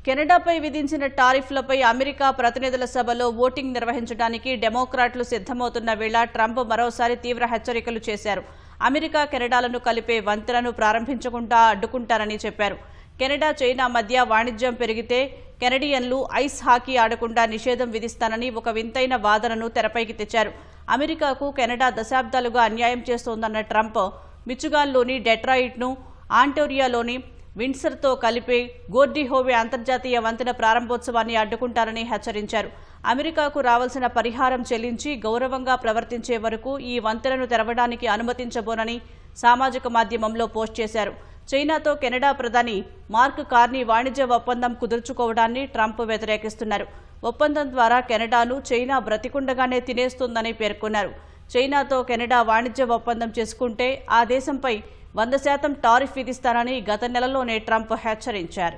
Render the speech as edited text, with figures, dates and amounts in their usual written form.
కెనడాపై విధించిన టారిఫ్లపై అమెరికా ప్రతినిధుల సభలో ఓటింగ్ నిర్వహించడానికి డెమోక్రాట్లు సిద్ధమవుతున్న వేళ ట్రంప్ మరోసారి తీవ్ర హెచ్చరికలు చేశారు. అమెరికా కెనడాలను కలిపే వంతెనను ప్రారంభించకుండా అడ్డుకుంటారని చెప్పారు. కెనడా చైనా మధ్య వాణిజ్యం పెరిగితే కెనడియన్లు ఐస్ హాకీ ఆడకుండా నిషేధం విధిస్తానని ఒక వింతైన వాదనను తెరపైకి తెచ్చారు. అమెరికాకు కెనడా దశాబ్దాలుగా అన్యాయం చేస్తోందన్న ట్రంప్ మిచిగాన్లోని డెట్రాయిట్ను ఆంటోరియాలోని విండ్సర్తో కలిపే గోర్డీ హోవే అంతర్జాతీయ వంతెన ప్రారంభోత్సవాన్ని అడ్డుకుంటారని హెచ్చరించారు. అమెరికాకు రావాల్సిన పరిహారం చెల్లించి గౌరవంగా ప్రవర్తించే వరకు ఈ వంతెనను తెరవడానికి అనుమతించబోనని సామాజిక మాధ్యమంలో పోస్ట్ చేశారు. చైనాతో కెనడా ప్రధాని మార్క్ కార్నీ వాణిజ్య ఒప్పందం కుదుర్చుకోవడాన్ని ట్రంప్ వ్యతిరేకిస్తున్నారు. ఒప్పందం ద్వారా కెనడాను చైనా బ్రతికుండగానే తినేస్తుందని పేర్కొన్నారు. చైనాతో కెనడా వాణిజ్య ఒప్పందం చేసుకుంటే ఆ దేశంపై 100% టారిఫ్ విధిస్తారని గత నెలలోనే ట్రంప్ హెచ్చరించారు.